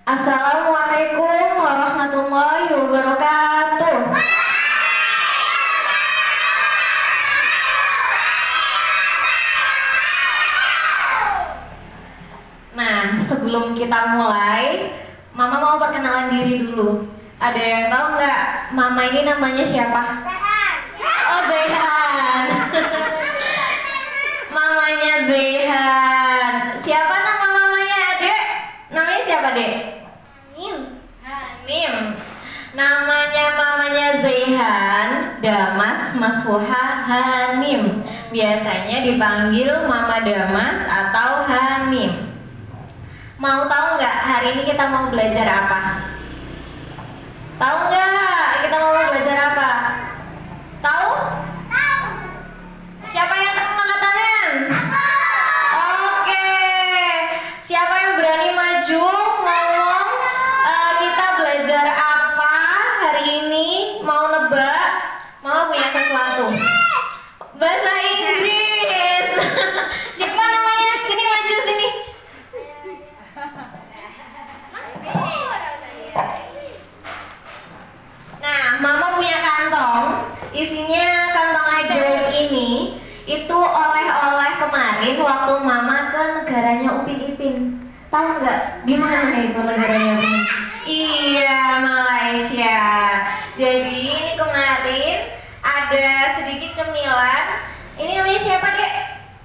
Assalamualaikum warahmatullahi wabarakatuh. Nah, sebelum kita mulai, Mama mau perkenalan diri dulu. Ada yang tahu nggak Mama ini namanya siapa? Oh, Zehan. Mamanya Zehan. Siapa nama mamanya, Adek? Namanya siapa, Dek? Hanim. Namanya mamanya Zehan, Damas Masfuha Hanim. Biasanya dipanggil Mama Damas atau Hanim. Mau tahu nggak hari ini kita mau belajar apa? Tahu nggak kita mau belajar apa? Tahu? Siapa yang angkat tangan? Oke. Siapa yang berani maju ngomong kita belajar apa hari ini? Mau nebak? Mau punya sesuatu? Bahasa Inggris. Siapa namanya? Sini maju sini. Nah, Mama punya kantong. Isinya kantong ajaib ini itu oleh-oleh kemarin waktu Mama ke negaranya Upin Ipin. Tahu nggak gimana itu negaranya Upin? Iya, Malaysia. Jadi ini kemarin ada sedikit cemilan. Ini namanya siapa, Dek?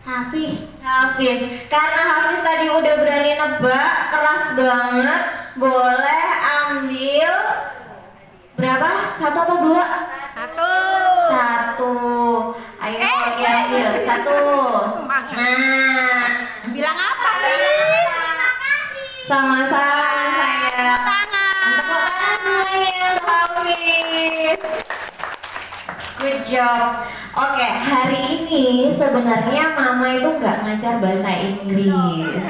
Hafiz. Karena Hafiz tadi udah berani nebak, keras banget. Boleh ambil berapa? 1 atau 2? 1. Ayo diambil 1. Nah, bilang apa, Fis? sama-sama saya. Tangan. Tepuk tangan semuanya untuk Hafiz. Good job. Oke, hari ini sebenarnya Mama itu nggak ngajar bahasa Inggris.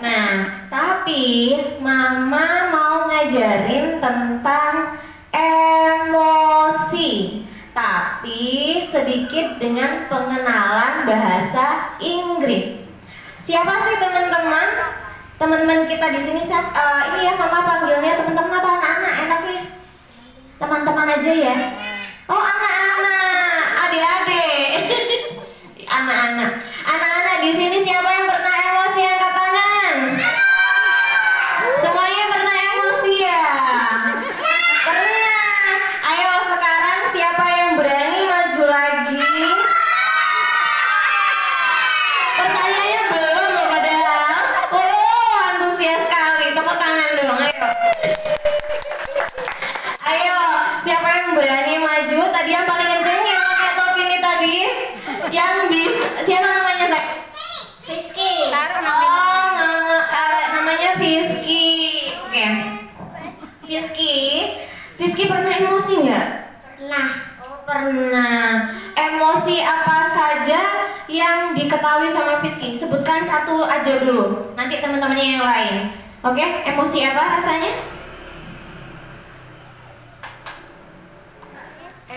Nah, tapi Mama mau ngajarin tentang emosi, tapi sedikit dengan pengenalan bahasa Inggris. Siapa sih teman-teman? Teman-teman kita di sini ini ya Mama panggilnya teman-teman atau anak-anak enaknya? Teman-teman aja ya. Oh, anak-anak, adik-adik. Anak-anak. Anak-anak di sini siapa yang pernah emosi angkat tangan? Semuanya pernah emosi ya? Pernah. Ayo sekarang siapa yang berani maju lagi? Pertanyaannya belum loh padahal. Oh, antusias sekali. Tepuk tangan dong, ayo. Ayo, siapa yang berani maju? Tadi yang paling kenceng yang pakai topi ini tadi. Yang siapa namanya, Say? Rizky. Namanya Rizky. Oke. Rizky pernah emosi nggak? Pernah. Oh, pernah. Emosi apa saja yang diketahui sama Rizky? Sebutkan satu aja dulu. Nanti teman-temannya yang lain. Oke, emosi apa rasanya?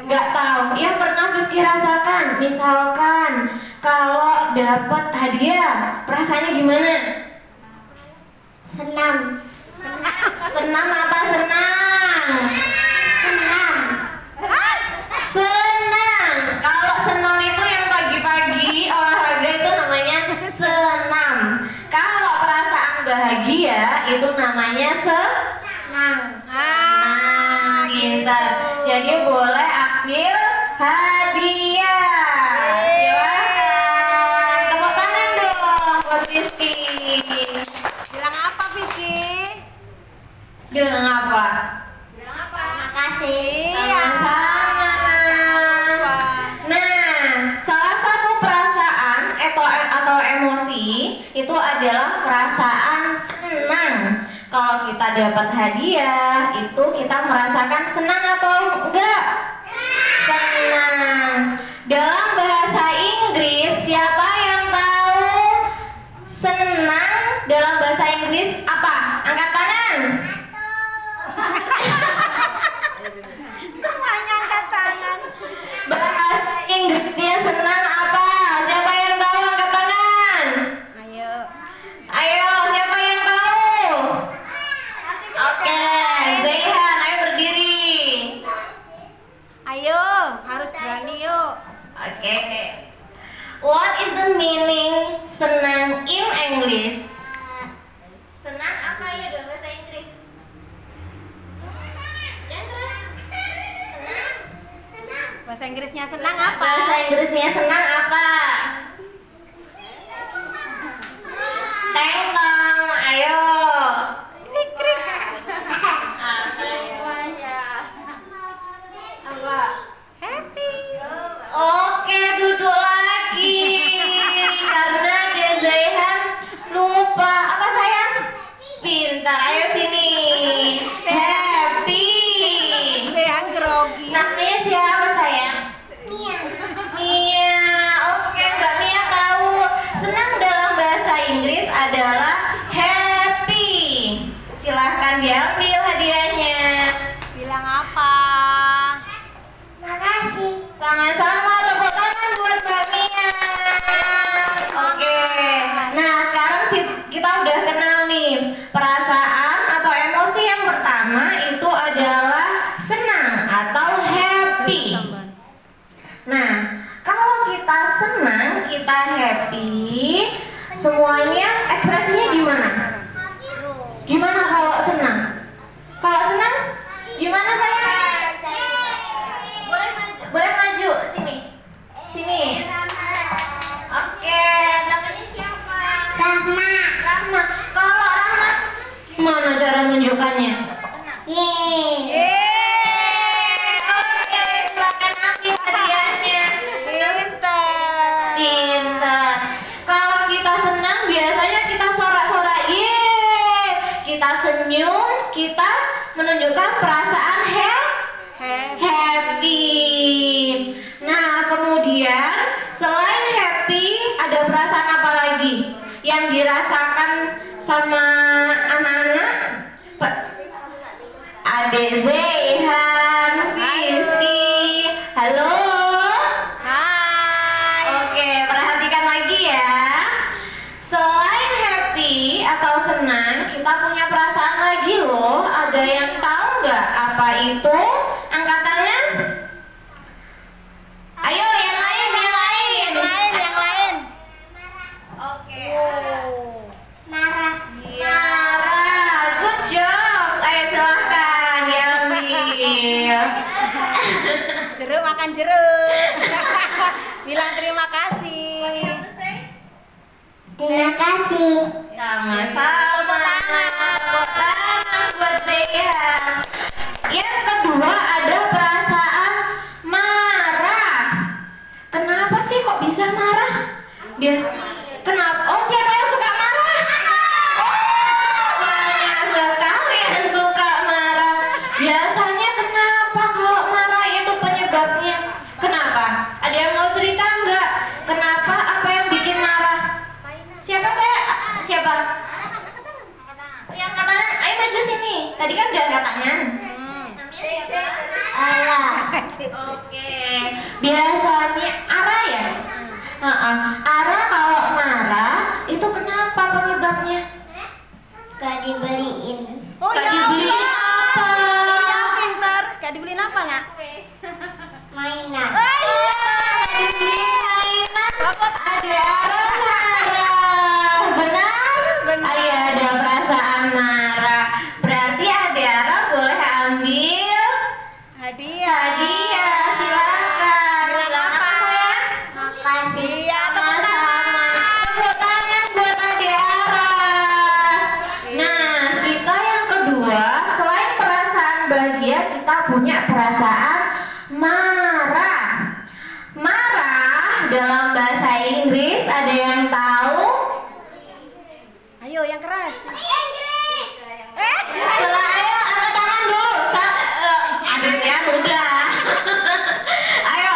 Nggak tahu. Yang pernah Rizky rasakan, misalkan kalau dapat hadiah, perasaannya gimana? Senang. Senang apa senang? Senang. Kalau senam itu yang pagi-pagi olahraga itu namanya senam. Kalau perasaan bahagia itu namanya senang. Pintar. Jadi boleh ambil hadiah. Silakan. Tepuk tangan dong buat Rizky. Bilang apa, Vicky? Bilang apa? Makasih. Sama-sama. Nah, salah satu perasaan atau emosi itu adalah perasaan senang. Kalau kita dapat hadiah, itu kita merasakan senang atau enggak? Senang. Dalam bahasa Inggris, siapa yang tahu senang dalam bahasa Inggris apa? Angkat tangan. Semuanya angkat tangan. Bahasa Inggrisnya senang apa? Siapa yang tahu angkat tangan? Ayo. Ayo, siapa yang tahu? Bahasa Inggrisnya senang apa? Bahasa Inggrisnya senang apa? Tengtong, ayo. Krik krik. Apa? Happy. Oke, duduk lagi. Karena Gezaihan lupa. Apa sayang? Pintar, ayo sini. Happy. Zehan grogi. Namanya siapa sayang? Mia. Mia. Oke, Mbak Mia tahu. Senang dalam bahasa Inggris adalah happy. Silahkan diambil hadiahnya. Bilang apa? Makasih. Sama-sama, tepuk tangan buat Mbak Mia. Oke. Nah, sekarang kita udah kenal nih. Perasaan atau emosi yang pertama itu adalah senang atau happy. Nah, kalau kita senang, kita happy, semuanya ekspresinya gimana? Gimana kalau senang? Kalau senang, gimana saya? Boleh maju sini. Sini. Oke, namanya siapa? Rahma. Rahma. Kalau Rahma, gimana cara menunjukkannya? Oke, silakan ambil hadiahnya. Pintar. Pintar. Kalau kita senang biasanya kita sorak-sorak, yeay. Kita senyum, kita menunjukkan perasaan happy. Nah, kemudian selain happy, ada perasaan apa lagi yang dirasakan sama anak-anak? Adek Zehan, Fiski. Halo. Hai. Oke, perhatikan lagi ya. Selain happy atau senang, kita punya perasaan lagi loh. Ada yang tahu nggak apa itu? Angkatannya? Ayo, yang lain, yang lain. Yang lain. Oke. Marah. Marah, good job. Ayo silahkan diambil. Jeruk makan jeruk. Bilang terima kasih. Terima kasih. Sama-sama. Tepuk tangan buat Zehan. Yang kedua ada perasaan marah. Kenapa sih kok bisa marah? Kenapa? Oh, siapa yang suka marah? Oh, banyak sekali yang suka marah. Biasanya kenapa kalau marah itu penyebabnya? Kenapa? Ada yang mau cerita nggak? Kenapa? Apa yang bikin marah? Siapa saya? Siapa? Yang kanan, ayo maju sini. Tadi kan udah angkat tangan. Ara. Oke. Biasanya Ara ya? Ara kalau marah itu kenapa penyebabnya? Gak dibeliin. Oh, gak dibeliin apa? Iya, pintar. Gak dibeliin apa, Nak? Mainan. Oh, iya. Gak dibeliin mainan. Ada Ara marah. Benar? Benar. Ayo, ada perasaan marah. Berarti ada Ara boleh ambil hadiah. Silakan. Bilang apa? sayang? Makasih. Iya, tepuk Sama-sama. tangan. Tepuk tangan buat adik Ara. Nah, kita yang kedua, selain perasaan bahagia, kita punya perasaan marah. Marah dalam bahasa Inggris ada yang tahu? Ayo, yang keras. Setelah ayo angkat tangan dulu. Adiknya udah. Ayo,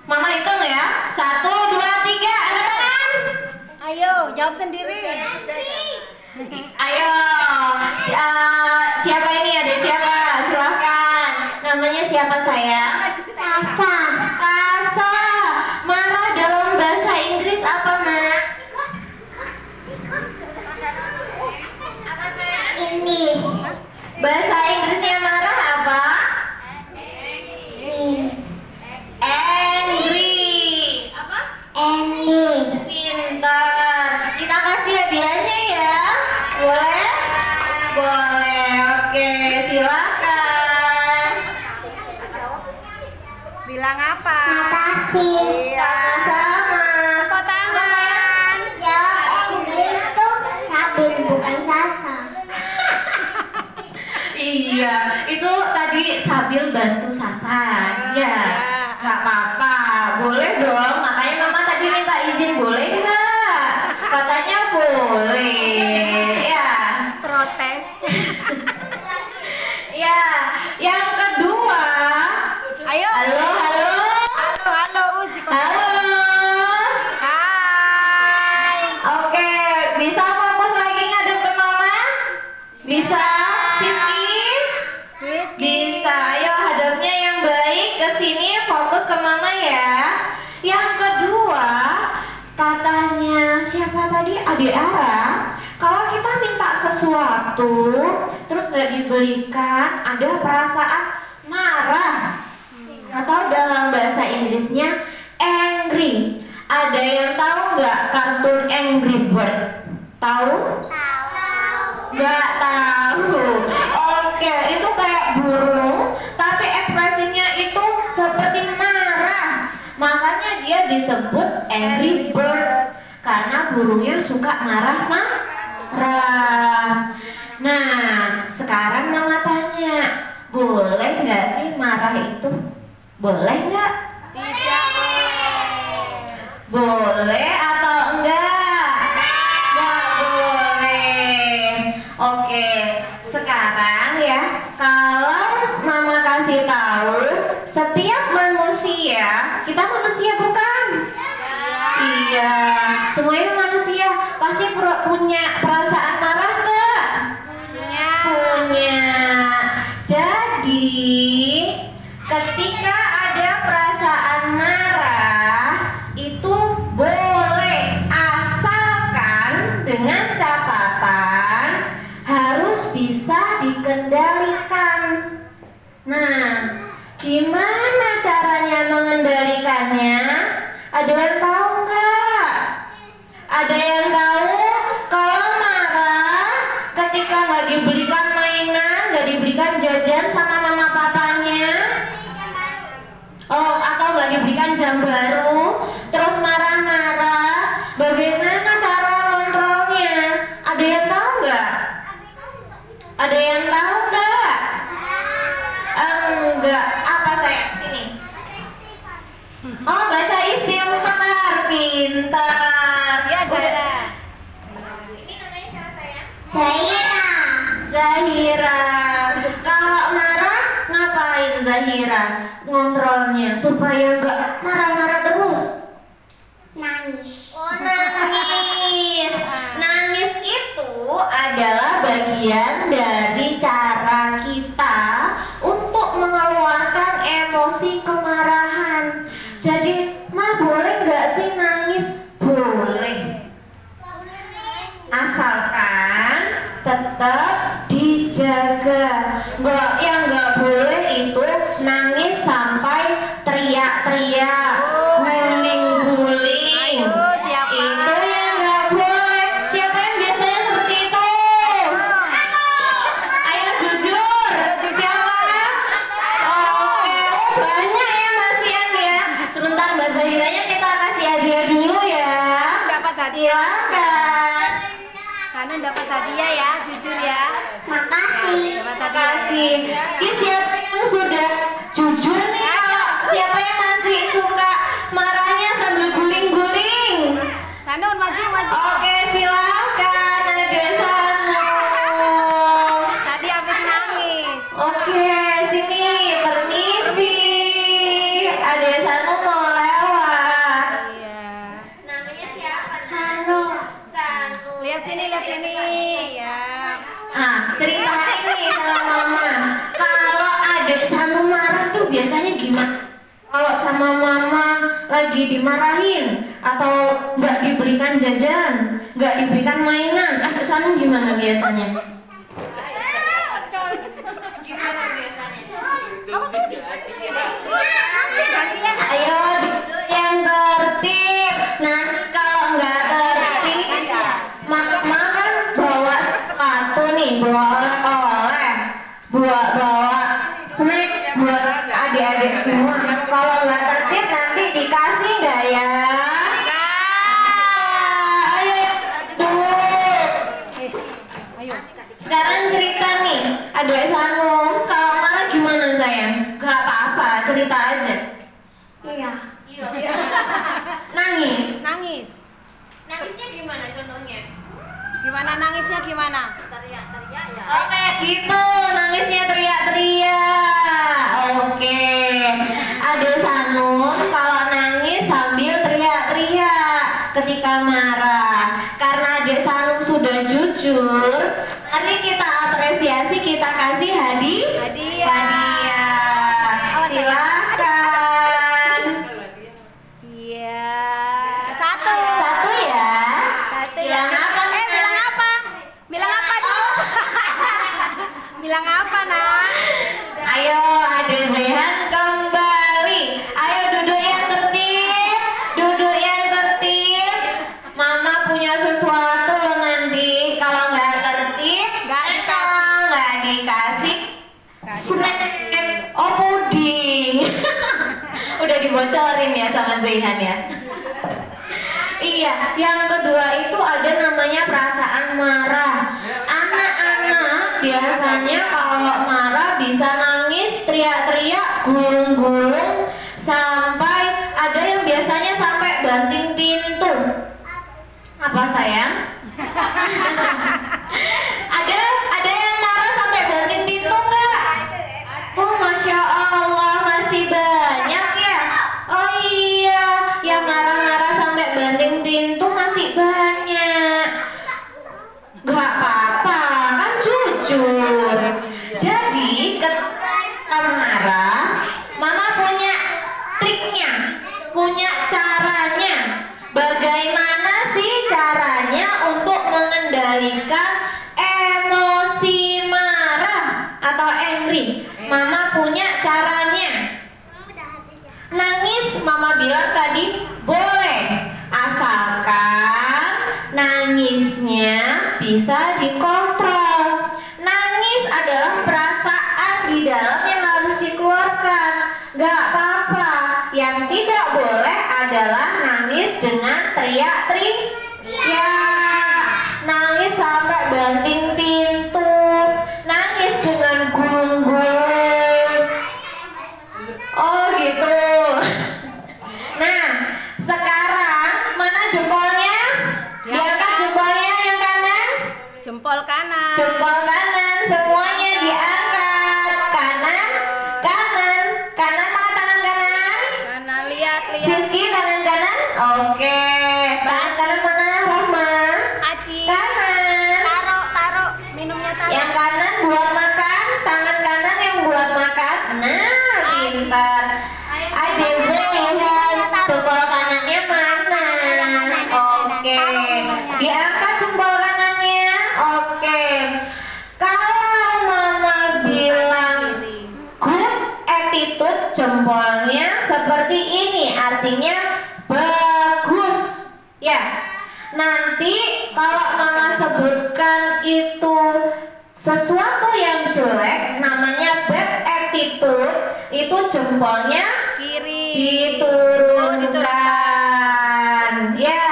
Mama hitung ya. 1, 2, 3, angkat tangan. Ayo, jawab sendiri. Ayo, siapa ini adik siapa? Silahkan. Namanya siapa sayang? Sasa. Sasa. Marah dalam bahasa Inggris apa nak? English. Bahasa Inggrisnya marah apa? Angry. Apa? Angry. Pintar. Kita kasih hadiahnya ya. Boleh? Boleh. Oke, silakan. Bilang apa? Makasih. Iya. Sama-sama. Tepuk tangan. Jawab Inggris tuh Sabil bukan Sasa. Iya, itu tadi Sabil bantu Sasa. Ya, nggak apa-apa, boleh dong. Makanya mama tadi minta izin, boleh nggak? Katanya boleh. Ya, Protes. ya. Yang kedua, Ayo. halo, halo, Halo, Us di halo. Hai. Oke, bisa fokus lagi ngadep ke mama? Bisa, Siski? Rizky. Bisa, ayo hadapnya yang baik ke sini, fokus ke mama ya. Yang kedua, katanya siapa tadi? Adik Ara. Kalau kita minta sesuatu, terus nggak diberikan, ada perasaan marah. Atau dalam bahasa Inggrisnya angry. Ada yang tahu nggak kartun Angry Bird? Tahu? Nggak tahu. Oke, itu kayak burung, tapi ekspresinya itu seperti marah. Makanya dia disebut Angry Bird karena burungnya suka marah-marah. Nah, sekarang mama tanya, boleh nggak sih marah itu? Boleh nggak? Tidak boleh. Boleh atau enggak? Enggak boleh. Oke, sekarang ya, kalau mama kasih tahu, setiap manusia, kita manusia bukan? Iya, semuanya manusia pasti punya perasaan marah enggak? Punya. Punya. Jadi, ketika ada perasaan marah, itu boleh, asalkan dengan catatan harus bisa dikendalikan. Nah, gimana caranya mengendalikannya? Ada yang tahu nggak? Ada yang tahu? Kalau marah, ketika nggak dibelikan mainan, nggak dibelikan jajan sama mama papanya, atau nggak diberikan jam baru, terus marah-marah, bagaimana cara kontrolnya? Ada yang tahu nggak? Ada yang tahu nggak? Enggak. Apa saya? Sini. Oh, baca isim, pintar. Iya, Udah. Zahira. Ini namanya siapa saya? Zahira. Zahira. Kalau marah ngapain Zahira? Ngontrolnya supaya nggak marah-marah terus. Nangis. Oh, nangis. Nangis itu adalah bagian dari cara kita untuk mengeluarkan emosi kemarahan. Jadi, Ma boleh nggak sih nangis? Boleh. Asalkan tetap dijaga. Yang nggak boleh itu nangis sampai teriak-teriak, guling-guling. Ayo, siapa? Itu yang nggak boleh. Siapa yang biasanya seperti itu? Ayo jujur. Siapa? Oke, banyak ya Mas Ian ya. Sebentar Mbak Zahiranya kita kasih hadiah dulu ya. Dapat hadiah. Silakan. Hanun dapat hadiah ya, jujur ya. Makasih. Dapat Terima hadiah. kasih. Ini siapa yang sudah jujur nih? Kalau siapa yang masih suka marahnya sambil guling-guling? Hanun maju, maju. Oke, silakan ada Sanu. Tadi habis nangis. Oke, sini permisi. Ada Sanu mau lewat. Iya. Namanya siapa? Sanu. Sanu. Lihat sini, lihat sini. Ya. Cerita ini sama mama. Kalau adik Sanu marah tuh biasanya gimana? Kalau sama mama lagi dimarahin atau nggak diberikan jajan, nggak diberikan mainan, adik Sanu gimana biasanya? Gimana biasanya? Apa sus? Nanti gantian. Ayo yang tertib. Nanti kalau nggak tertib, mama kan bawa sepatu nih, bawa oleh-oleh, bawa snack buat adik-adik semua. Kalau nggak Sekarang cerita nih, Adik Sanum, kalau marah gimana sayang? Gak apa-apa, cerita aja. Iya. Nangis. Nangis. Nangisnya gimana contohnya? Gimana nangisnya gimana? Teriak-teriak ya. Oke, gitu, nangisnya teriak-teriak. Oke, Adik Sanum kalau nangis sambil teriak-teriak ketika marah. Karena Adik Sanum sudah jujur, mari kita apresiasi, kita kasih hadiah. Silakan. Iya. Satu. Satu ya. Satu. Bilang apa? Bilang apa? Bilang apa dulu? Bilang apa, Nak? Ayo, Adik Zehan kembali. Ayo duduk yang tertib. Duduk yang tertib. Mama punya sesuatu loh nanti. Kalau nggak tertib, Nggak dikasih. nggak dikasih. Snack. Oh, puding. Udah dibocorin ya sama Zehan ya. Iya, yang kedua itu ada namanya perasaan marah. Anak-anak biasanya kalau marah bisa nangis, teriak-teriak, gulung-gulung, sampai ada yang biasanya sampai banting pintu. Apa sayang? ada yang marah sampai banting pintu nggak? Oh, Masya Allah, masih banyak ya. Oh iya, yang marah-marah sampai banting pintu masih banyak. Gak apa-apa, kan jujur. Jadi ketika marah, Mama punya triknya, punya caranya. Bagaimana sih caranya untuk mengendalikan emosi marah atau angry? Mama punya caranya. Nangis, Mama bilang tadi boleh, asalkan nangisnya bisa dikontrol. Nangis adalah perasaan di dalam yang harus dikeluarkan. Gak apa-apa. Yang tidak boleh adalah nangis dengan teriak-teriak. Nangis sampai banting pintu. Nangis dengan gulung-gulung. Oh gitu. Nah, sekarang mana jempolnya? Diangkat jempolnya yang kanan. Jempol kanan. Jempol kanan, semuanya diangkat. Kanan, kanan, kanan, mana tangan kanan? Kanan, lihat. Rizky, tangan kanan. Oke. Tangan kanan mana? Rahma. Aci. Kanan. Taruh. Minumnya taruh. Yang kanan buat makan, tangan kanan yang buat makan. Nah, pintar. Adik Zehan, jempol kanannya mana? Oke. Diangkat jempol kanannya. Oke. Kalau Mama bilang good attitude, jempolnya seperti ini, artinya bagus. Ya. Nanti kalau Mama sebutkan itu sesuatu yang jelek, namanya bad attitude, itu jempolnya Kiri. diturunkan. Ya.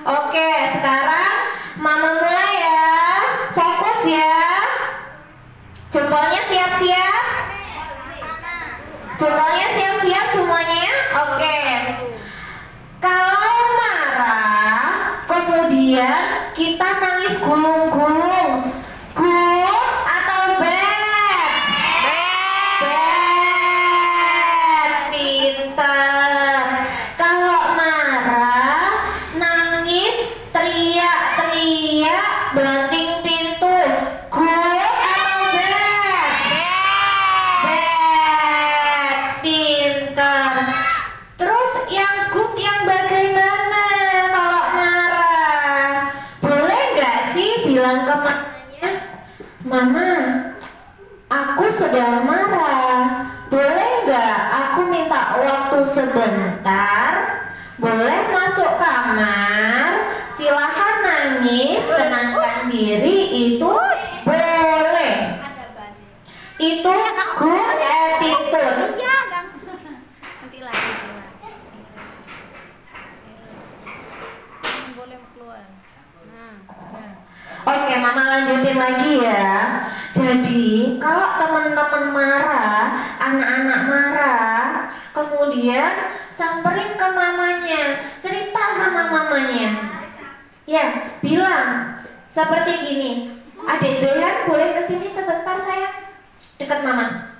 Oke, sekarang Mama mulai ya. Fokus ya. Jempolnya siap-siap. Jempolnya siap-siap semuanya. Oke. Kalau marah, kemudian kita nangis gulung-gulung. Good atau bad? Bad. Pintar. Kalau marah, nangis, teriak-teriak, banting pintu. Good atau bad? Bad. Pintar. Terus yang good yang bagaimana kalau marah? Boleh nggak sih bilang ke mamanya, Mama, aku sedang marah. Boleh nggak aku minta waktu sebentar? Boleh masuk kamar? Silahkan nangis, tenangkan diri, itu boleh. Itu good attitude. Iya, Kang. Nanti lagi. Boleh keluar. Nah. Oke, Mama lanjutin ingetin lagi ya. Jadi kalau teman-teman marah, anak-anak marah, kemudian samperin ke mamanya, cerita sama mamanya. Ya, bilang seperti gini, Adik Zehan boleh kesini sebentar sayang, dekat mama.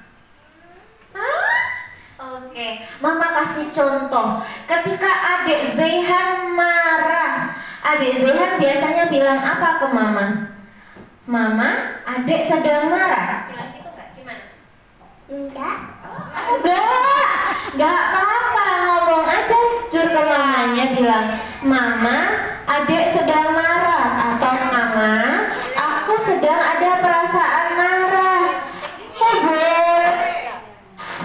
Oke, mama kasih contoh. Ketika adik Zehan marah, adik Zehan biasanya bilang apa ke mama? Mama, adik sedang marah. Bilang gitu nggak? Gimana? Enggak. Enggak apa-apa, ngomong aja jujur ke mamanya, bilang, Mama, adik sedang marah, atau Mama, aku sedang ada perasaan marah. Boleh,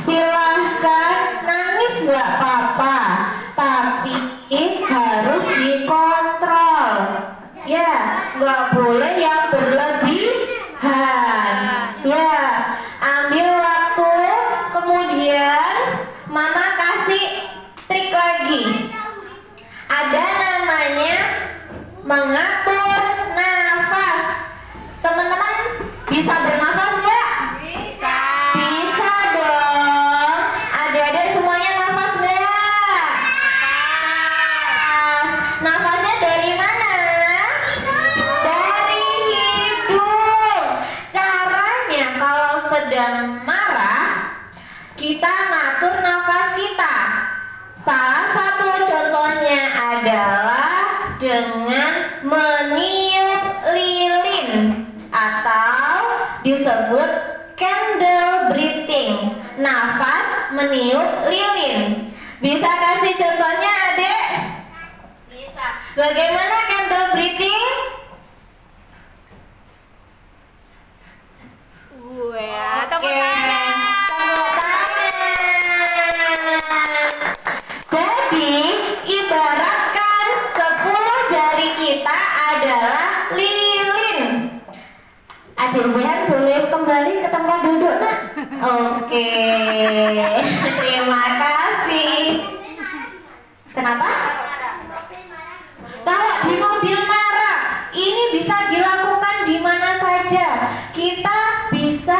silahkan nangis nggak apa-apa, tapi harus dikontrol. Ya, nggak boleh yang berlebihan. Ya, ambil waktu, kemudian mama kasih trik lagi. Ada namanya mengatur nafas. Teman-teman bisa bernafas nggak? Bisa. Bisa dong. Adik-adik semuanya nafas nggak? Nafasnya dari mana? Dari hidung. Caranya kalau sedang marah, kita ngatur nafas kita. Salah satu contohnya adalah dengan meniup lilin atau disebut candle breathing. Nafas meniup lilin. Bisa kasih contohnya, Adek? Bisa. Bagaimana candle breathing? Tepuk tangan. Tepuk tangan. Jadi, ibaratkan 10 jari kita adalah lilin. Adik Zehan boleh kembali ke tempat duduk, nak? Oke. Terima kasih. Kenapa? Kalau di mobil marah, ini bisa dilakukan di mana saja. Kita bisa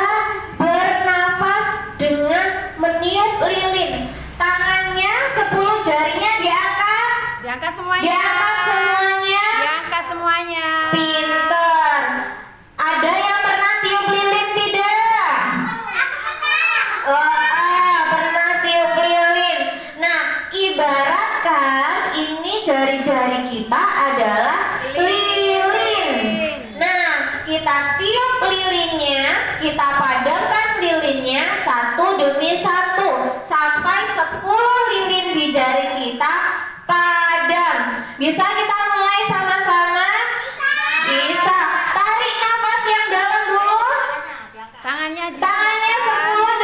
bernafas dengan meniup lilin. Tangannya 10 jarinya diangkat. Diangkat semuanya. Diangkat semuanya. Diangkat semuanya. Pinter. Ada yang pernah tiup lilin tidak? Pernah tiup lilin. Nah, ibaratkan ini jari-jari kita adalah lilin. Nah, kita tiup lilinnya, kita padamkan lilinnya satu demi satu sampai 10 lilin di jari kita padam. Bisa kita mulai sama-sama? Bisa. Tarik nafas yang dalam dulu. Tangannya 10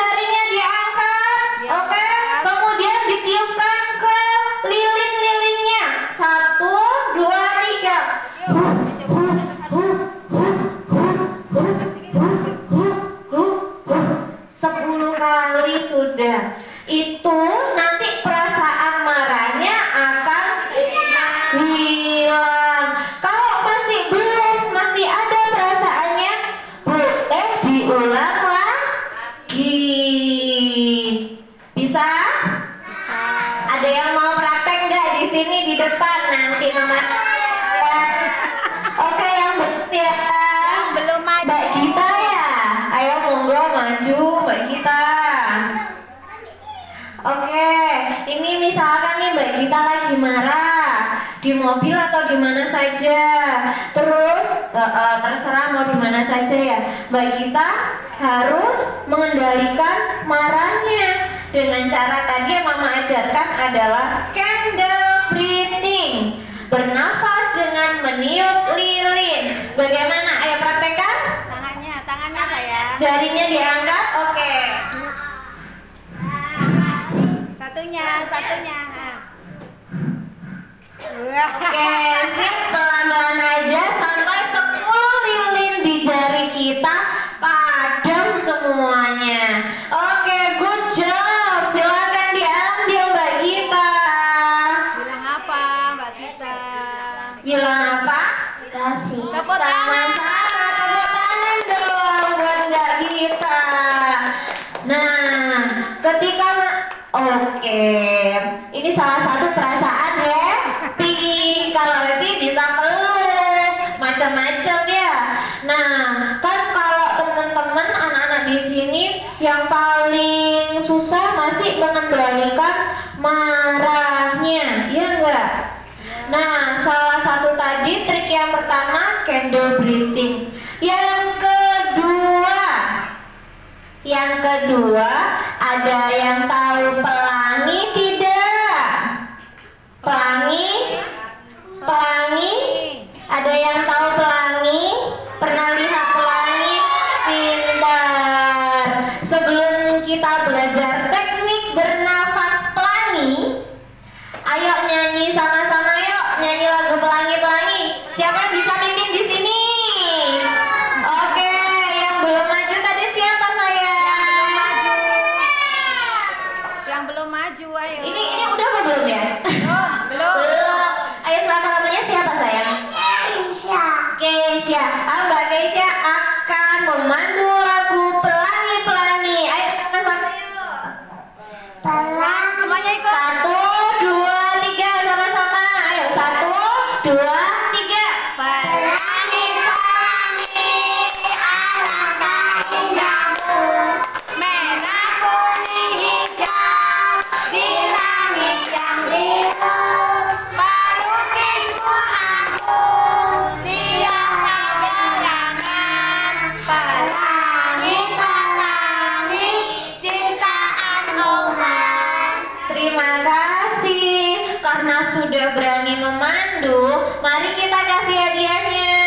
jarinya diangkat. Oke. Kemudian ditiupkan ke lilin-lilinnya. 1, 2, 3. 10 kali sudah. Itu nanti perasaan marahnya akan hilang. Kalau masih belum, masih ada perasaannya, boleh diulang lagi. Bisa? Bisa. Ada yang mau praktek nggak di sini di depan nanti mama? Oke, yang belum ya. Belum maju. Mbak Gita ya. Ayo monggo maju Mbak Gita. Oke, ini misalkan nih Mbak Gita lagi marah di mobil atau di mana saja. Terus terserah mau di mana saja ya. Mbak Gita harus mengendalikan marahnya dengan cara tadi yang Mama ajarkan adalah candle breathing. Bernafas dengan meniup lilin. Bagaimana? Ayo praktekkan. Tangannya saya. Jarinya diangkat. Oke. Satunya. Oke, sip, pelan-pelan aja sampai 10 lilin di jari kita padam semuanya. Oke, good job. Silakan diambil Mbak Gita. Bilang apa, Mbak Gita? Bilang apa? Kasih. Tepuk tangan. Sama-sama, tepuk tangan. Oke, ini salah satu perasaan happy. Kalau happy bisa peluk, macam-macam ya. Nah, kan kalau teman-teman anak-anak di sini yang paling susah masih mengendalikan marahnya, ya enggak? Nah, salah satu tadi trik yang pertama candle breathing. Yang kedua, ada yang tahu pelangi tidak? Pelangi? Ada yang tahu pelangi? Pernah lihat pelangi? Pintar. Sebelum kita belajar teknik bernafas pelangi, ayo nyanyi sama-sama yuk, nyanyi lagu pelangi-pelangi. Siapa yang bisa mimpin di sini? Oke, yang belum maju tadi siapa sayang? Yang belum maju, ayo. Ini udah apa belum ya? Belum. Ayo selatan namanya siapa sayang? Keisha. Mbak Keisha akan memandu lagu pelangi-pelangi. Ayo sama-sama yuk. Pelangi. Semuanya ikut. 1, 2, 3 sama-sama. Ayo 1, 2, 3. Pelangi-pelangi, alangkah indahmu. Merah, kuning, hijau Di langit yang biru, pelukismu aku siapa gerangan. Pelangi-pelangi, ciptaan Allah. Terima kasih karena sudah berani memandu. Mari kita kasih hadiahnya.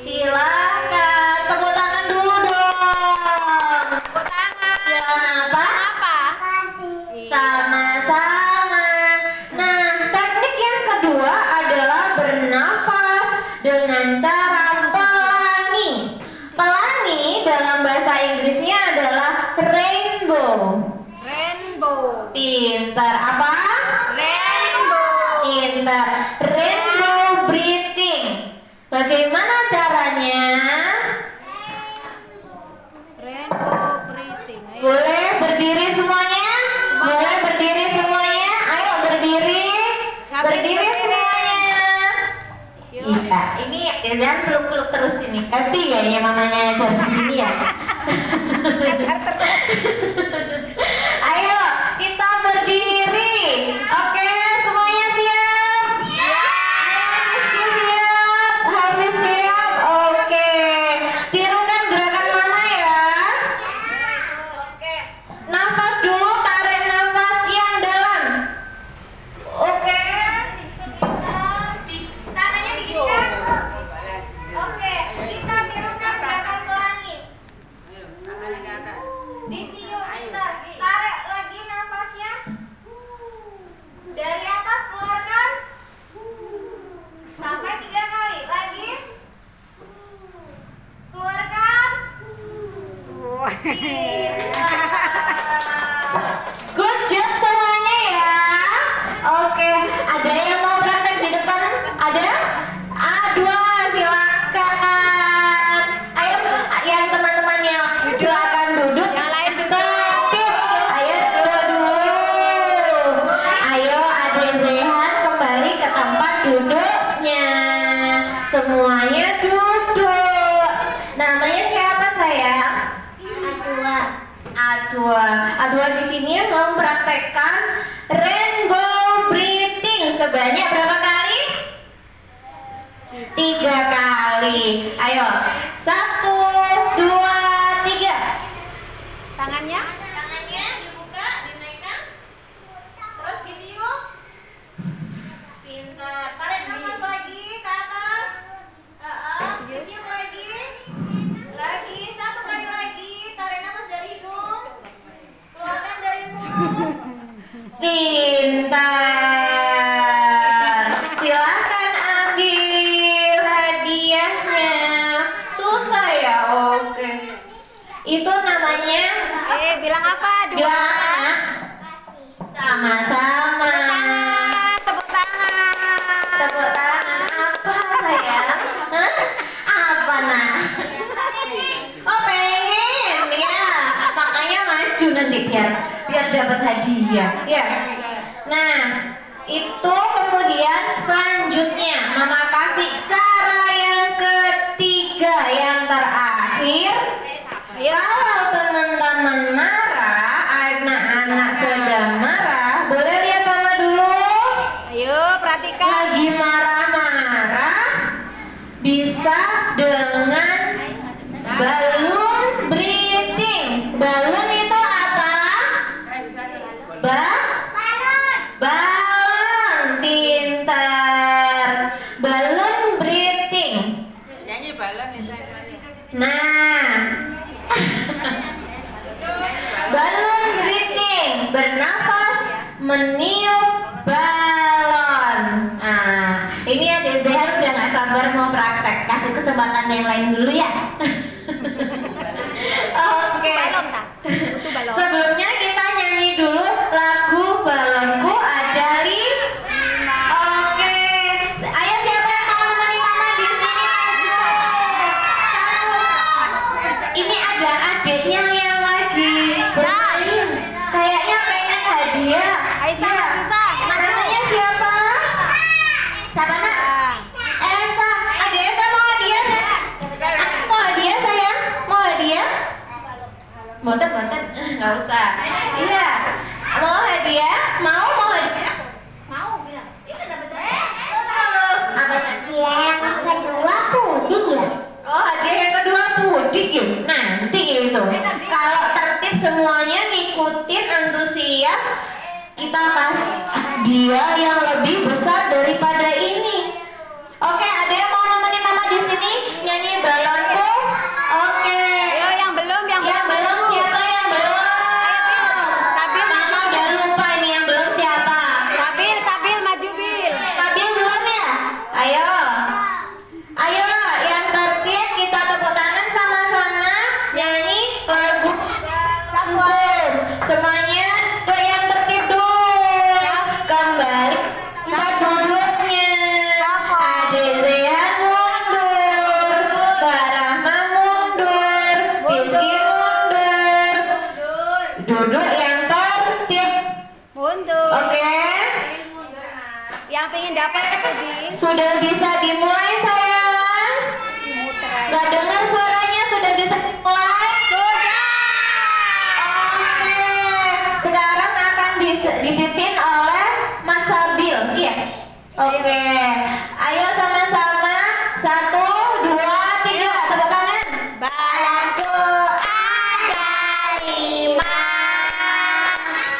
Silakan. Tepuk tangan dulu dong. tepuk tangan. Bilang apa? Apa? Sama-sama. Nah, teknik yang kedua adalah bernafas dengan cara pelangi. Pelangi dalam bahasa Inggrisnya adalah rainbow. Rainbow. Pintar. Apa? Rainbow. Pintar. Rainbow breathing. Bagaimana caranya? Rainbow breathing. Ayo. Boleh berdiri semuanya? Boleh berdiri semuanya? Ayo berdiri. Berdiri semuanya. Yuk. Iya, ini jangan peluk-peluk terus ini. Happy kayaknya mamanya ajar di sini ya. Ajar terus. Ayo kita berdiri. Oke, semuanya siap? Rizky siap? Hafiz siap? Oke. Tirukan gerakan mama ya. Oke. Nafas dulu, tarik nafas yang dalam. Oke. Tangannya diginikan. Oke, kita tirukan gerakan pelangi. Ditiup bentar, tarik lagi nafasnya. Dari atas keluarkan. Sampai 3 kali. Lagi. Keluarkan. Good job semuanya ya. Oke, ada yang mau praktek di depan? Ada? Dua, silakan. Ayo, yang teman-temannya silakan duduk. Yang lain duduk. Tertib. Ayo duduk dulu. Ayo adik Zehan kembali ke tempat duduknya. Semuanya duduk. Namanya siapa sayang? Adua di sini mempraktekkan rainbow breathing sebanyak berapa kali? 3 kali. Ayo, 1, 2, 3. Tangannya. Tangannya dibuka, dinaikkan, terus ditiup. Pintar. Tarik nafas lagi ke atas. Ditiup lagi. Lagi 1 kali lagi. Tarik nafas dari hidung. Keluarkan dari mulut. Pintar. Silahkan ambil hadiahnya. Susah ya? Oke. Itu namanya Bilang apa? Dua. bilang sama-sama. Tepuk tangan. Tepuk tangan apa sayang? Hah? Apa nak? Oh pengen ya, makanya maju nanti biar dapat hadiah ya. Nah itu kemudian selanjutnya mama kasih cara yang ketiga yang terakhir. Kalau teman-teman marah, anak-anak sedang marah, boleh lihat mama dulu. Ayo perhatikan. Lagi marah-marah bisa dengan balloon breathing. Balloon itu apa? Balon. Pintar. Balloon breathing. Nyanyi balon nih saya. Nah, balloon breathing, bernafas meniup balon. Nah, ini ada Zehan udah gak sabar mau praktek. Kasih kesempatan yang lain dulu ya. Oke. Sebelumnya kita nyanyi dulu lagu Balonku Ada Lima. Oke. Ayo siapa yang mau nemenin mama di sini maju. Ini ada adiknya yang lagi bermain. Kayaknya pengen hadiah. Aisyah Ya. maju Sa. Namanya siapa? Siapa nak? Esa. Adik Esa mau hadiah nggak? Mau hadiah sayang? Mau hadiah? Boten, nggak usah. Iya. Mau hadiah? Mau hadiah? Mau bilang. Ini dapat apa sih? Dia yang kedua puding ya. Oh, hadiah yang kedua puding ya? Nanti itu. Kalau tertib semuanya ngikutin antusias, kita kasih dia yang lebih besar daripada ini. Oke, ada yang mau nemenin mama di sini nyanyi balonku? Oke. Ayo yang belum, Yang belum siapa yang belum? Sabil Mama maju. udah lupa ini yang belum siapa? Sabil maju Bil. Sabil belum ya? Ayo yang tertib kita tepuk tangan sama-sama nyanyi lagu Sampur. Semuanya yang tertib dulu. Kembali tempat duduknya. Ade Zehan mundur, Farahma mundur, Rizky mundur. Duduk yang tertib. Mundur. Oke. Yang pengen dapat puding. Sudah bisa dimulai sayang? Muter aja. Gak dengar suaranya, sudah bisa dimulai? Sudah. Oke. Sekarang akan dipimpin oleh Mas Sabil. Iya. Oke. Ayo sama-sama. 1, 2, 3. Tepuk tangan. Balonku ada 5,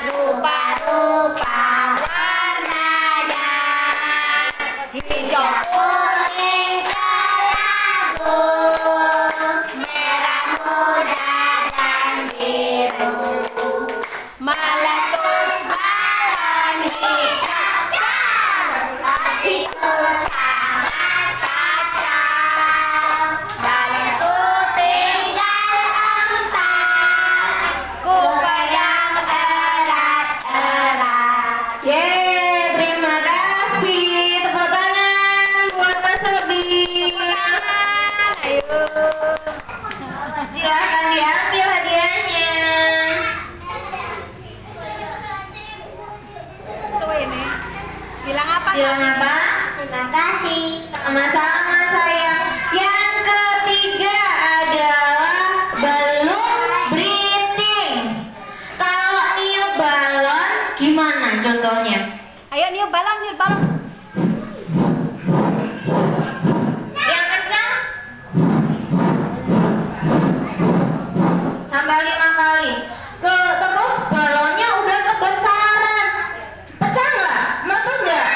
rupa-rupa warnanya, hijau, kuning, kelabu, merah muda dan biru, meletus balon hitam, hatiku sangat kacau, balonku tinggal 4, ku pegang erat-erat. Yeay, terima kasih. Tepuk tangan buat Mas Sabil. Ayo. Silahkan diambil hadiahnya. So ini. Bilang apa? Bilang apa? Terima kasih. Sama-sama sayang. Yang ketiga adalah balloon breathing. Kalau niup balon gimana contohnya? Ayo niup balon, niup balon. Yang kencang sampai 5 kali. Terus balonnya udah kebesaran. Pecah nggak? Meletus nggak?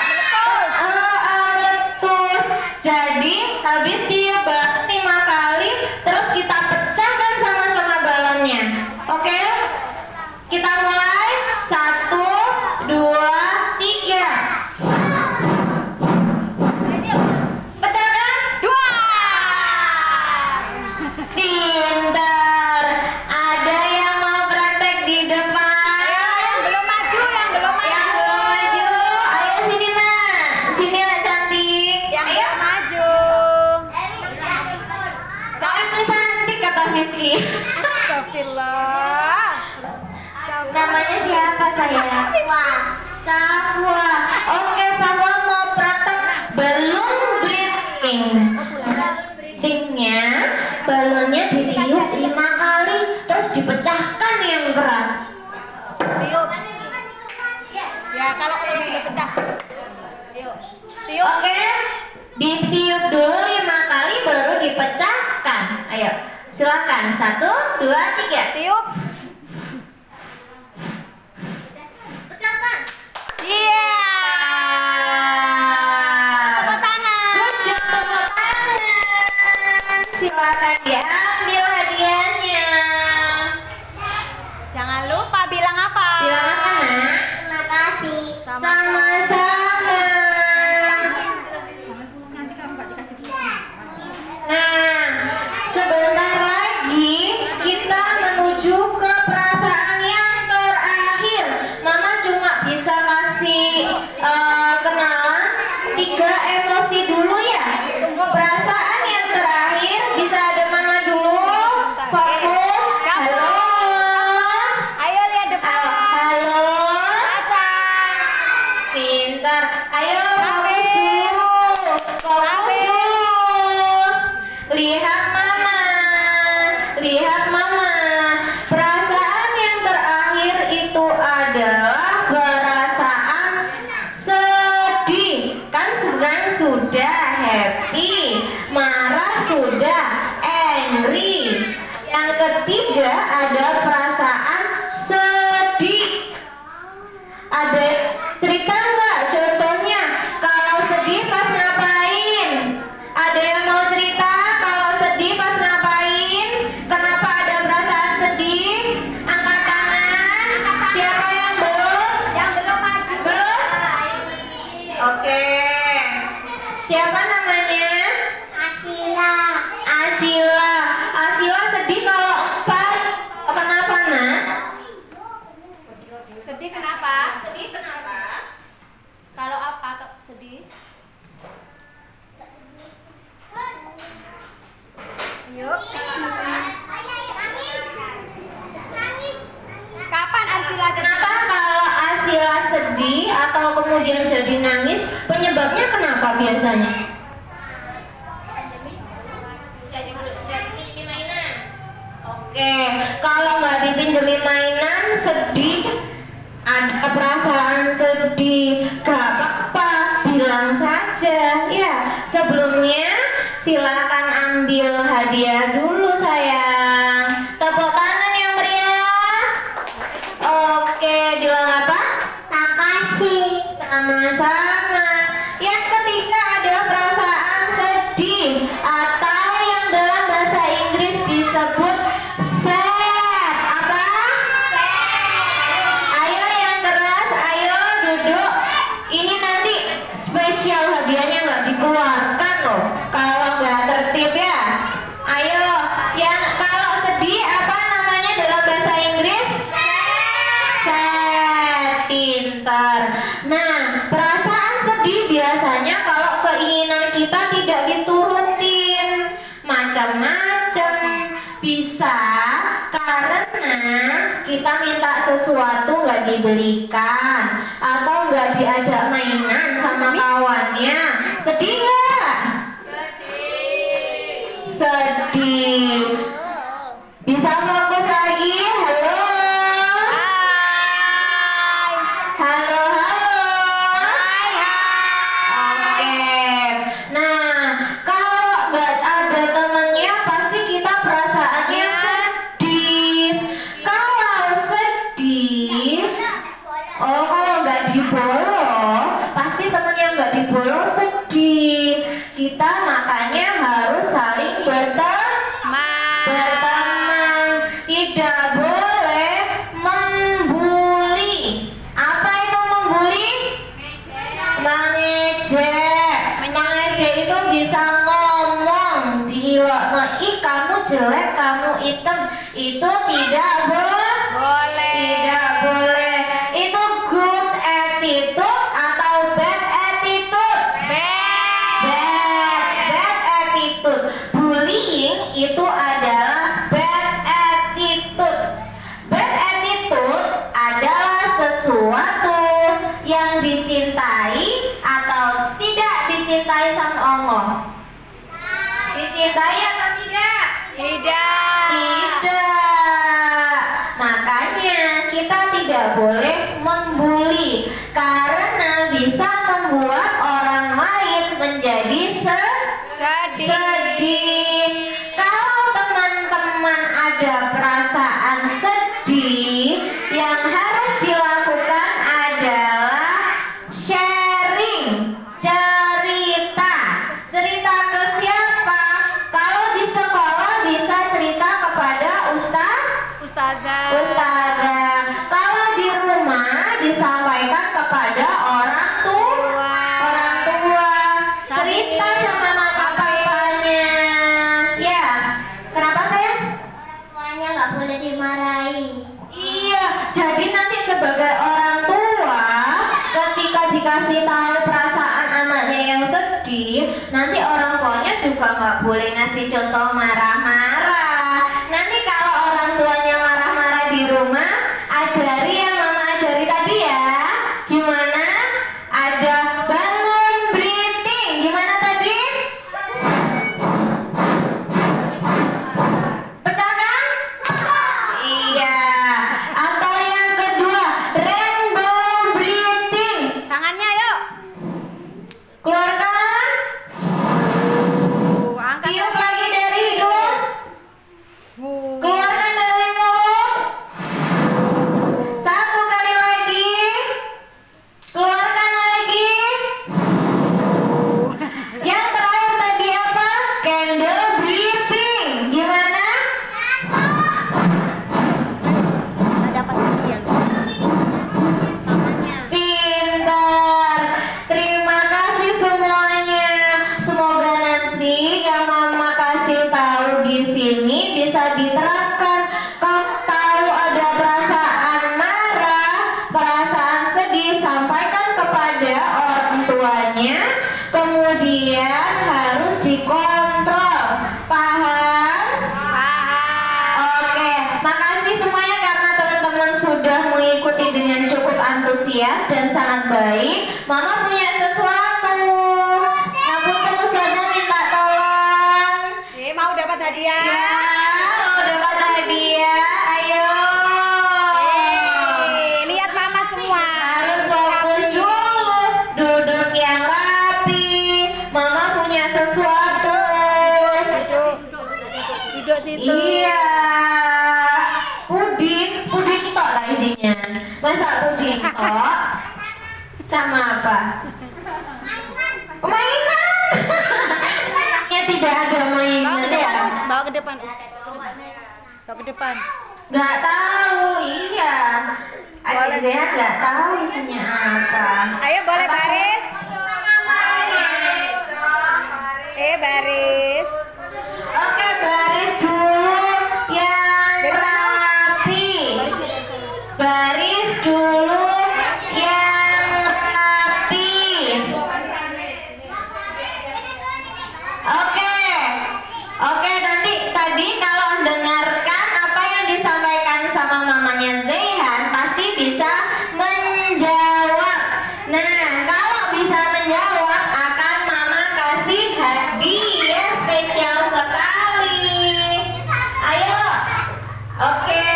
Meletus. Jadi habis tiup balon 5 kali, terus kita pecahkan sama-sama balonnya. Oke? Kita mulai. 1, 2, 3. Pecahkan? 2. Pintar. Ada yang mau praktek di depan? Yang belum maju, yang belum maju. Yang belum maju, ayo sini nak. Sini nak cantik. Yang Ayo. belum maju. Sampai cantik kata Miski. Astagfirullah. Namanya siapa sayang? Safwa. Oke, Safwa mau praktek balloon breathing. Breathingnya, balonnya ditiup 5 kali, terus dipecahkan yang keras. Tiup. Ya, kalau sudah pecah. Tiup. Tiup. Oke, ditiup dulu 5 kali baru dipecahkan. Ayo, silakan. 1, 2, 3. Tiup. Pecahkan. Iya. Tepuk tangan. Good job, tepuk tangan. Silakan diambil hadiahnya. Jangan lupa bilang apa? Bilang apa, Nak? Terima kasih. Sama-sama. Nah, sebentar lagi kita menuju ke perasaan yang terakhir. Mama cuma bisa kasih kenalan 3 emosi dulu ya. Perasaan yang terakhir bisa ada Mama dulu. Fokus. Halo. Ayo lihat depan. Halo. Pasang. Pintar. Ayo fokus dulu. Fokus dulu. Lihat Mama. Lihat Mama. Perasaan yang terakhir itu adalah perasaan sedih. Kan senang sudah, happy. Marah sudah, angry. Yang ketiga ada perasaan sedih. Ada cerita nggak contohnya? Kalau sedih pas ngapain? Ada yang mau cerita kalau sedih pas ngapain? Kenapa ada perasaan sedih? Angkat tangan. Siapa yang belum? Yang belum maju. Belum? Oke. Siapa namanya? Asila. Asila. Asila sedih kalau empat. Kenapa, Nak? Sedih kenapa? Sedih kenapa? Kalau apa sedih? Yuk. Kapan Arsila sedih? Kenapa kalau Asila sedih atau kemudian jadi nangis? Penyebabnya kenapa biasanya? Jadi mainan. Oke, kalau nggak dipinjemi mainan, sedih, ada perasaan sedih, gak apa-apa, bilang saja ya. Sebelumnya silakan ambil hadiah dulu sayang. Tepuk tangan yang meriah. Oke, bilang apa? Makasih. Sama-sama. Yang ketiga ada perasaan sedih atau yang dalam bahasa Inggris disebut sad. Apa? Ayo yang keras, ayo duduk. Ini nanti spesial hadiahnya nggak dikeluarkan loh. Kalau nggak tertib ya. Ayo, yang kalau sedih apa namanya dalam bahasa Inggris? Sad. Pintar. Nah, perasaan sedih biasanya kalau keinginan kita tidak diturutin, macam-macam. Bisa karena kita minta sesuatu nggak dibelikan atau nggak diajak mainan sama kawannya. Sedih nggak? Sedih. Bisa fokus lagi? Halo. Halo, halo. Oke. Nah, kalau nggak ada temennya, pasti kita perasaannya sedih. Kalau sedih, oh kalau nggak dibolong, pasti temennya nggak dibolong sedih. Kita makanya harus saling berteman. Tidak boleh membuli. Apa itu membuli? Mengejek. Mengejek itu bisa ngomong diilokno, ih kamu jelek, kamu hitam. Itu tidak boleh. Tidak boleh. Itu good attitude atau bad attitude? Bad attitude. Bullying itu adalah bad attitude. Bad attitude tidak boleh membuli karena bisa membuat orang lain menjadi sedih. Kalau teman-teman ada perasaan sedih, yang harus dilakukan adalah sharing, cerita ke siapa? Kalau di sekolah bisa cerita kepada ustazah. Kalau di rumah disampaikan kepada orang tua. Cerita sama mama papanya. Ya, kenapa sayang? Tuanya nggak boleh dimarahi. Iya, jadi nanti sebagai orang tua, ketika dikasih tahu perasaan anaknya yang sedih, nanti orang tuanya juga nggak boleh ngasih contoh marah-marah. Nanti kalau orang tuanya marah-marah di rumah, ajari yang mama ajari tadi ya. Gimana? Ada balloon breathing. Gimana tadi? Pecahkan? Iya. Atau yang kedua, rainbow breathing. Tangannya yuk. Keluarkan. Angkat. Tiup lagi dari hidung. Keluarkan dari mulut. Satu kali lagi. Keluarkan lagi. Yang terakhir tadi apa? Candle breathing. Gimana? Dapat hadiah. Tangannya. Pintar. Terima kasih semuanya. Semoga nanti yang mama kasih tahu di sini bisa diterapkan. Kalau tahu ada perasaan marah, perasaan sedih, sampaikan kepada orang tuanya. Kemudian harus dikontrol. Paham? Oke, makasih semuanya karena teman-teman sudah mengikuti dengan cukup antusias dan sangat baik. Mama punya sesuatu. Aku ustazah minta tolong. Mau dapat hadiah? Ya, mau dapat hadiah. Ayo. Lihat mama semua. Harus fokus dulu. Duduk yang rapi. Mama punya sesuatu. Duduk situ. Iya. Puding tok lah isinya. Masa puding tok? Sama apa? Mainan. Ya tidak ada mainan ya. Bawa ke depan. Bawa ke depan. Nggak tahu, iya. Adik sehat nggak tahu isinya apa. Ayo boleh baris. Baris. Oke, baris dulu yang rapi. Baris dulu yang rapi. Oke, nanti tadi kalau mendengarkan apa yang disampaikan sama mamanya Zeyhan pasti bisa menjawab. Nah, kalau bisa menjawab akan mama kasih hadiah spesial sekali. Ayo. Oke.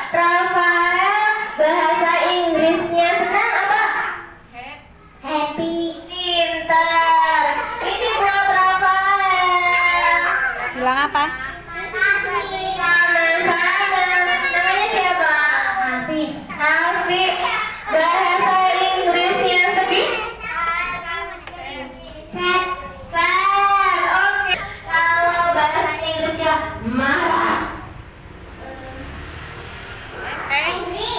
Rafael, bahasa Inggrisnya senang apa? Happy. Pintar. Ini buat Rafael. Bilang apa? Sama-sama. Namanya siapa? Hafiz. Bahasa Inggrisnya sedih? Sad. Oke. Kalau bahasa Inggrisnya marah? Angry.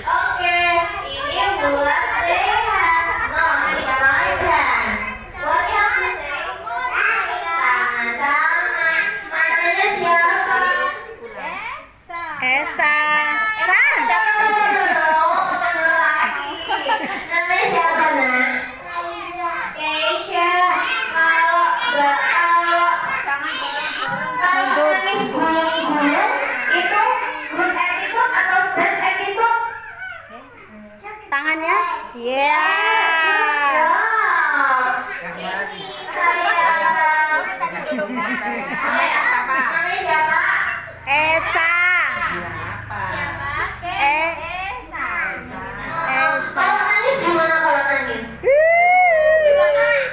Oke. Ini buat sehat. No, it's my turn. What do you have to say? Sama-sama. Namanya siapa? Esa. Namanya siapa, Nak? Keisha. Kalau nangis gulung-gulung itu good attitude atau bad attitude? Tangannya? Iya. Namanya siapa? Esa. Esa. Kalau nangis gimana kalau nangis? Ini buat adik.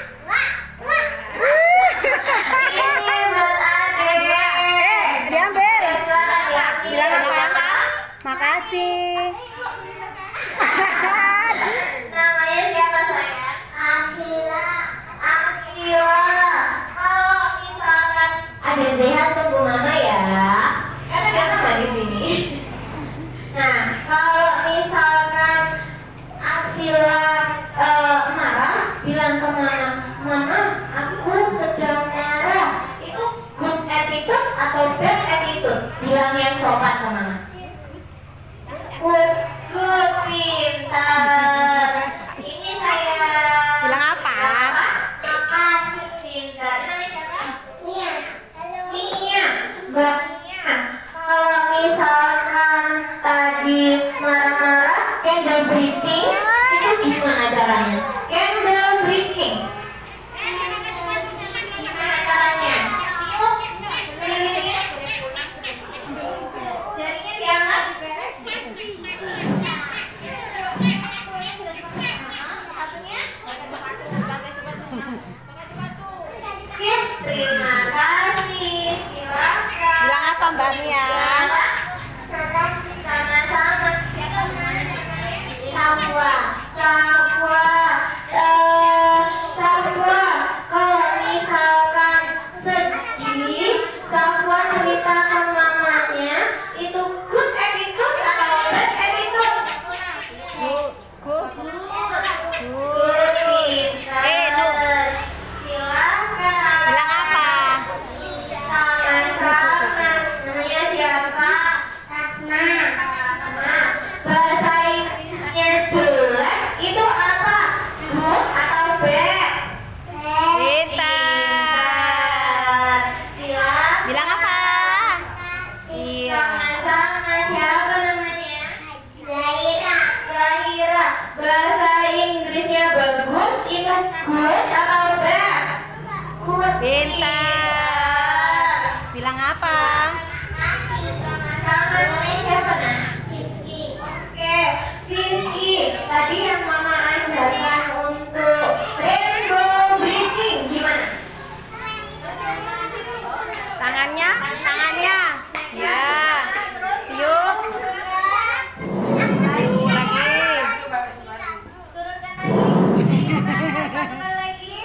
Diambil. Silakan diambil. Bilang apa? Makasih. Namanya siapa sayang? Asila. Arsila. Kalau misalkan ada sehat tunggu mama ya. Kan ada nama di sini. Nah, kalau misalkan Arsila marah, bilang ke mama, mama, aku sedang marah. Itu good attitude atau bad attitude? Bilang yang sopan ke mama. Good, pintar. Ini saya. Bilang apa? Makasih, pintar. Namanya siapa? Nia. Nia. Mbak Nia. Kalau misalkan tadi marah-marah, candle breathing, itu gimana caranya? Candle breathing. Gimana caranya? Itu jarinya diangkat. Sip, terima kasih. Silakan. Bilang apa Mbak Mia? Sama-sama. Safwa. Safwa. Safwa, kalau misalkan sedih, Safwa cerita ke mamanya, itu good attitude atau bad attitude? Good. Good, pintar. Silakan. Bilang apa? Sama-sama. Namanya siapa? Ratna. Nah, bahasa Inggrisnya jelek itu apa? Good atau bad? Pintar. Silakan. Bilang apa? Iya. Sama-sama. Siapa namanya? Zaira. Zahira. Bahasa Inggrisnya bagus itu good atau bad? Good. Pintar. Bilang apa? Kasih. Sama-sama. Namanya siapa nak? Rizky. Oke, Rizky. Tadi yang mama ajarkan untuk rainbow breathing gimana? Tangannya? Ya. Yuk. Lagi. Turunkan lagi.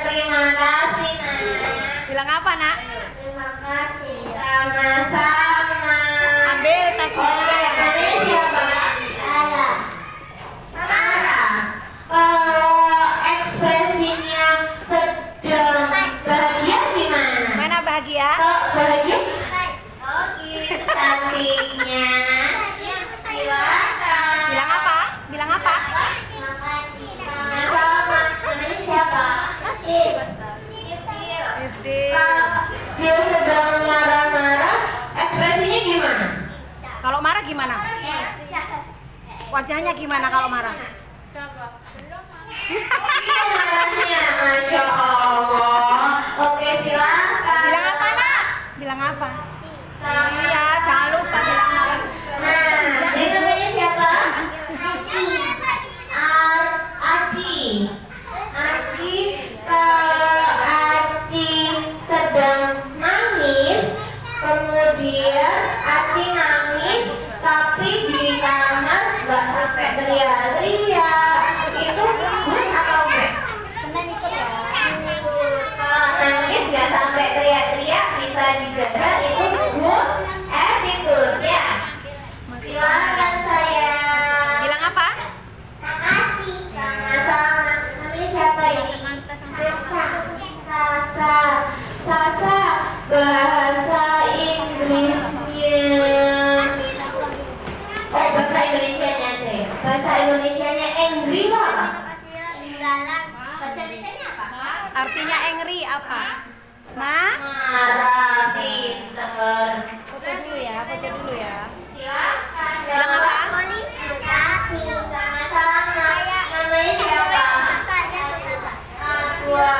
Terima kasih nak. Bilang apa nak? Terima kasih. Sama-sama. Ambil tasnya. Oke, namanya siapa? Salah. Nara. Kalau ekspresinya sedang bahagia gimana? Mana bahagia? Kalau bahagia? Oh gitu cantiknya. Silakan. Bilang apa? Bilang apa? Sama-sama. Namanya siapa? Kasih. Kalau dia sedang marah-marah, ekspresinya gimana? Kalau marah gimana? Wajahnya gimana kalau marah? Itu marahnya, Masya Allah. Oke, silakan. Bilang apa nak? Bilang apa? Sama. Iya, jangan lupa bilang apa. Nah, ini namanya siapa? Aci. Aci, kalau Aci sedang nangis, kemudian Aci nangis, tapi di kamar nggak sampai teriak-teriak, itu good atau bad? Kalau nangis nggak sampai teriak-teriak, bisa dijaga, itu good attitude ya. Silakan sayang. Bilang apa? Makasih. Sama-sama. Namanya siapa ini? Sasa. Sasa. Bahasa Inggrisnya. Oh, bahasa Indonesianya aja ya. Bahasa Indonesianya angry itu apa? Bahasa Indonesianya apa? Artinya angry apa? Nah, Marah, pinter. foto dulu ya, foto dulu ya. Silakan. Bilang apa? Makasih. Sama-sama. Namanya siapa? Aqua.